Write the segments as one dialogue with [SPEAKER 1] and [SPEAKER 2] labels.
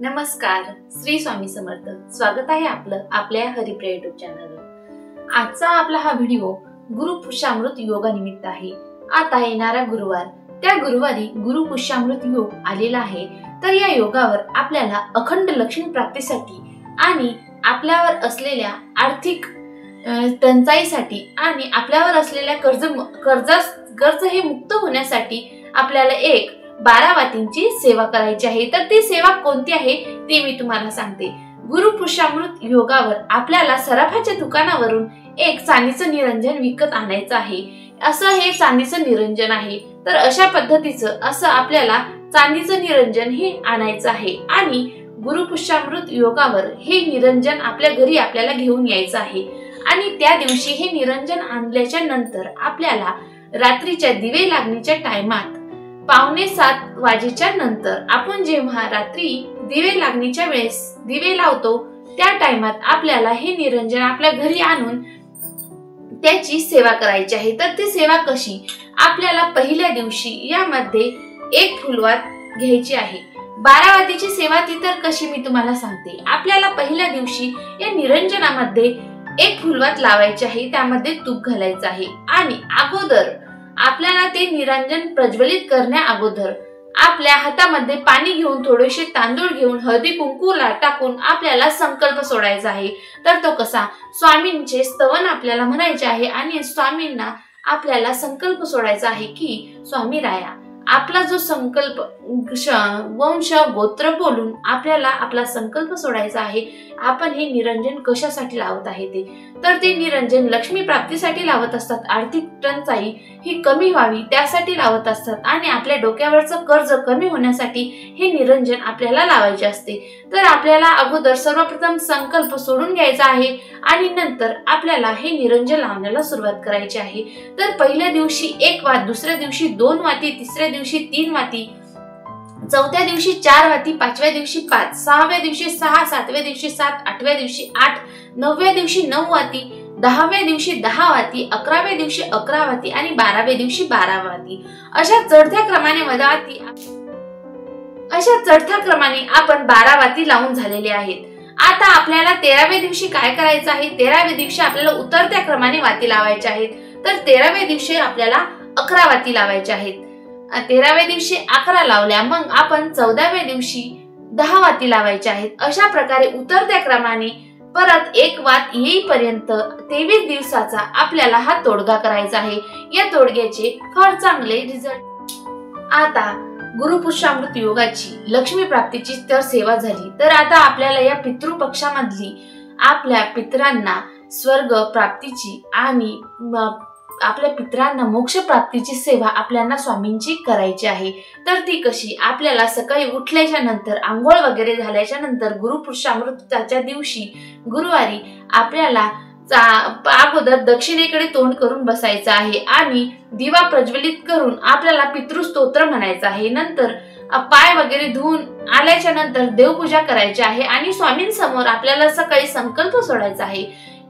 [SPEAKER 1] नमस्कार, श्री स्वामी समर्थ. स्वागत आहे आपलं आपल्या हरिप्रिया युट्यूब चॅनलवर. आजचा आपला हा व्हिडिओ गुरुपुष्यामृत योगानिमित्त आहे. आता येणारा गुरुवार, त्या गुरुवारी गुरुपुष्यामृत योग आलेला आहे. तर या योगावर आपल्याला अखंड लक्ष्मी प्राप्तीसाठी आणि आपल्यावर असलेल्या आर्थिक टंचाईसाठी आणि आपल्यावर असलेल्या कर्ज हे मुक्त होण्यासाठी आपल्याला एक 12 वातींची सेवा करायची आहे. तर ती सेवा कोणती आहे ते मी तुम्हाला सांगते. गुरुपुष्यामृत योगावर आपल्याला सराफाच्या दुकानावरून एक चांदीचं निरंजन विकत आणायचं आहे. असं हे चांदीचं निरंजन आहे. तर अशा पद्धतीचं असं आपल्याला चांदीचं निरंजन हे आणायचं आहे आणि गुरुपुष्यामृत योगावर हे निरंजन आपल्या घरी आपल्याला घेऊन यायचं आहे. आणि त्या दिवशी हे निरंजन आणल्याच्या नंतर आपल्याला रात्रीच्या दिवे लागणीच्या टायमात 6:45 वाजेच्या नंतर आपण जेव्हा रात्री दिवे लागणीच्या वेळेस दिवे लावतो त्या टायमात आपल्याला हे निरंजन आपल्या घरी आणून त्याची सेवा करायची आहे. तर ती सेवा कशी? आपल्याला पहिल्या दिवशी यामध्ये एक फुलवात घ्यायची आहे. 12 वातीची सेवा ती तर कशी मी तुम्हाला सांगते. आपल्याला पहिल्या दिवशी या निरंजनामध्ये एक फुलवात लावायची आहे, त्यामध्ये तूप घालायचं आहे आणि अगोदर आपल्याला ते निरंजन प्रज्वलित करण्या अगोदर आपल्या हातामध्ये पाणी घेऊन थोडेसे तांदूळ घेऊन हळदी कुंकूला टाकून आपल्याला संकल्प सोडायचा आहे. तर तो कसा? स्वामींचे स्तवन आपल्याला म्हणायचे आहे आणि स्वामींना आपल्याला संकल्प सोडायचा आहे की स्वामी राया, आपला जो संकल्प वंश गोत्र बोलून आपल्याला आपला संकल्प सोडायचा आहे. आपण हे निरंजन कशासाठी लावत आहे ते? तर ते निरंजन लक्ष्मी प्राप्तीसाठी लावत असतात. आर्थिक टंचाई ही कमी व्हावी त्यासाठी लावत असतात आणि आपल्या डोक्यावरचं कर्ज कमी होण्यासाठी हे निरंजन आपल्याला लावायचे असते. तर आपल्याला अगोदर सर्वप्रथम संकल्प सोडून घ्यायचा आहे आणि नंतर आपल्याला हे निरंजन लावण्याला सुरुवात करायची आहे. तर पहिल्या दिवशी 1 वात, दुसऱ्या दिवशी 2 वाती, तिसऱ्या दिवशी 3 वाती, चौथ्या दिवशी 4 वाती, 5व्या दिवशी 5, 6व्या दिवशी 6, 7व्या दिवशी 7, 8व्या दिवशी 8, 9व्या दिवशी 9 वाती, 10व्या दिवशी 10 वाती, 11व्या दिवशी 11 वाती आणि 12व्या दिवशी 12 वाती. अशा चढत्या क्रमाने आपण 12 वाती लावून झालेले आहेत. आता आपल्याला 13व्या दिवशी काय करायचं आहे? 13व्या दिवशी आपल्याला उतरत्या क्रमाने वाती लावायच्या आहेत. तर 13व्या दिवशी आपल्याला 11 वाती लावायच्या आहेत. 13व्या दिवशी 11 लावल्या, मग आपण 14व्या दिवशी 10 वाती लावायच्या आहेत. अशा प्रकारे उतरत्या क्रमाने परत 1 वात येईपर्यंत 23 दिवसाचा आपल्याला हा तोडगा करायचा आहे. या तोडग्याचे फार चांगले रिझल्ट. आता गुरुपुष्यामृत योगाची लक्ष्मी प्राप्तीची तर सेवा झाली. तर आता आपल्याला या पितृपक्षामधली आपल्या पितरांना स्वर्ग प्राप्तीची आणि आपल्या पितरांना मोक्ष प्राप्तीची सेवा आपल्याला स्वामींची करायची आहे. तर ती कशी? आपल्याला सकाळी उठल्याच्या नंतर आंघोळ वगैरे झाल्याच्या नंतर गुरुपुष्यामृताच्या दिवशी गुरुवारी आपल्याला अगोदर दक्षिणेकडे तोंड करून बसायचं आहे आणि दिवा प्रज्वलित करून आपल्याला पितृस्तोत्र म्हणायचं आहे. नंतर पाय वगैरे धुवून आल्याच्या नंतर देवपूजा करायची आहे आणि स्वामींसमोर आपल्याला सकाळी संकल्प सोडायचा आहे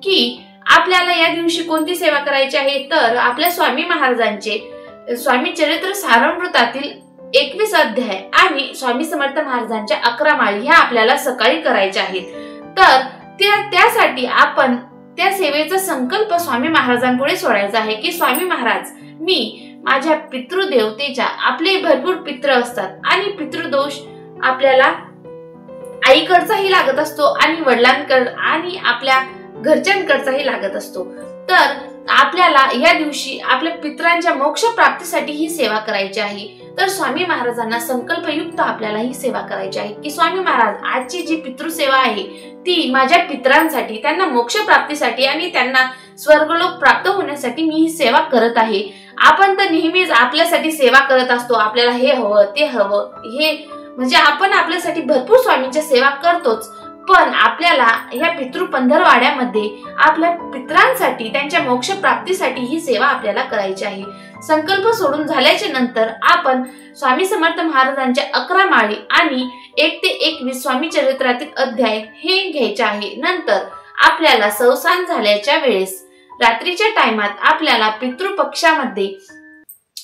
[SPEAKER 1] की आपल्याला या दिवशी कोणती सेवा करायची आहे. तर आपल्या स्वामी महाराजांचे स्वामी चरित्र सारामृतातील 21 अध्याय आणि स्वामी समर्थ महाराजांच्या 11 माळी ह्या आपल्याला सकाळी करायच्या आहेत. तर त्यासाठी आपण त्या सेवेचा संकल्प स्वामी महाराजांपुढे सोडायचा आहे की स्वामी महाराज, मी माझ्या पितृदेवतेच्या, आपले भरपूर पितृ असतात आणि पितृदोष आपल्याला आईकडचाही लागत असतो आणि वडिलांकड आणि आपल्या घरच्यांकडचाही लागत असतो. तर आपल्याला या दिवशी आपल्या पितरांच्या मोक्ष प्राप्तीसाठी ही सेवा करायची आहे. तर स्वामी महाराजांना संकल्पयुक्त आपल्याला ही सेवा करायची आहे की स्वामी महाराज, आजची जी पितृसेवा आहे ती माझ्या पितरांसाठी, त्यांना मोक्ष प्राप्तीसाठी आणि त्यांना स्वर्गलोक प्राप्त होण्यासाठी मी ही सेवा करत आहे. आपण तर नेहमीच आपल्यासाठी सेवा करत असतो. आपल्याला हे हवं, ते हवं, हे म्हणजे आपण आपल्यासाठी भरपूर स्वामींची सेवा करतोच. पण आपल्याला ह्या पितृपंधरवाड्यामध्ये आपल्या पितरांसाठी, त्यांच्या मोक्ष प्राप्तीसाठी ही सेवा आपल्याला करायची आहे. संकल्प सोडून झाल्याच्या नंतर आपण स्वामी समर्थ महाराजांच्या 11 माळी आणि 1 ते 21 स्वामी चरित्रातील अध्याय हे घ्यायचे आहे. नंतर आपल्याला सवसान झाल्याच्या वेळेस रात्रीच्या टायमात आपल्याला पितृपक्षामध्ये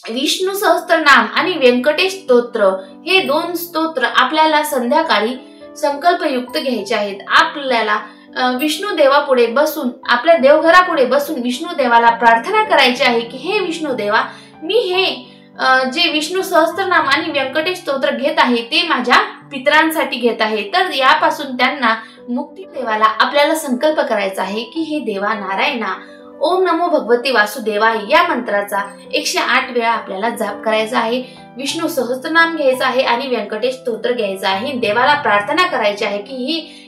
[SPEAKER 1] विष्णू सहस्त्रनाम आणि व्यंकटेश स्तोत्र हे 2 स्तोत्र आपल्याला संध्याकाळी संकल्पयुक्त घ्यायचे आहेत. आपल्याला विष्णू देवापुढे बसून, आपल्या देवघरापुढे बसून विष्णू देवाला प्रार्थना करायची आहे की हे विष्णू देवा, मी हे जे विष्णू सहस्त्रनाम आणि व्यंकटेश स्तोत्र घेत आहे ते माझ्या पितरांसाठी घेत आहे. तर यापासून त्यांना मुक्ती देवाला आपल्याला संकल्प करायचा आहे की हे देवा नारायणा, ओम नमो भगवती वासुदेवाय या मंत्राचा 108 वेळा आपल्याला जाप करायचा आहे. विष्णू सहस्त्रनाम घ्यायचा आहे आणि व्यंकटेश स्तोत्र घ्यायचं आहे. देवाला प्रार्थना करायची आहे की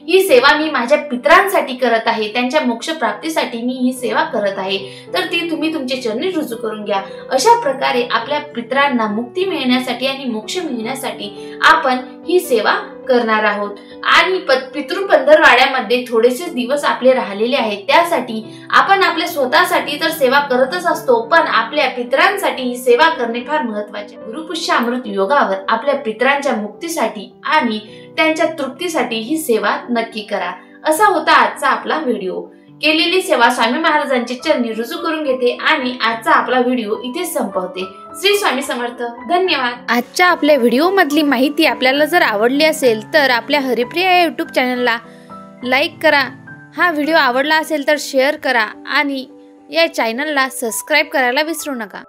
[SPEAKER 1] ही सेवा मी माझ्या पितरांसाठी करत आहे, त्यांच्या मोक्ष प्राप्तीसाठी मी ही सेवा करत आहे, तर ती तुम्ही तुमचे चरणी रुजू करून घ्या. अशा प्रकारे आपल्या पितरांना मुक्ती मिळण्यासाठी आणि मोक्ष मिळण्यासाठी आपण ही सेवा करणार आहोत. आणि पितृ पंधरवाड्यामध्ये थोडेसे दिवस आपले राहिलेले आहेत, त्यासाठी आपण आपल्या स्वतःसाठी तर सेवा करतच असतो, पण आपल्या पितरांसाठी ही सेवा करणे फार महत्वाचे. गुरुपुष्य अमृत योगावर आपल्या पितरांच्या मुक्तीसाठी आणि त्यांच्या तृप्तीसाठी ही सेवा नक्की करा. असा होता आजचा आपला व्हिडिओ. केलेली सेवा स्वामी महाराजांचे चरणी रुजू करून घेते आणि आजचा आपला व्हिडिओ इथे संपवते. श्री स्वामी समर्थ. धन्यवाद. आजच्या आपल्या व्हिडिओ मधली माहिती आपल्याला जर आवडली असेल तर आपल्या हरिप्रिया या YouTube चॅनलला लाईक करा. हा व्हिडिओ आवडला असेल तर शेअर करा आणि या चॅनलला सबस्क्राईब करायला विसरू नका.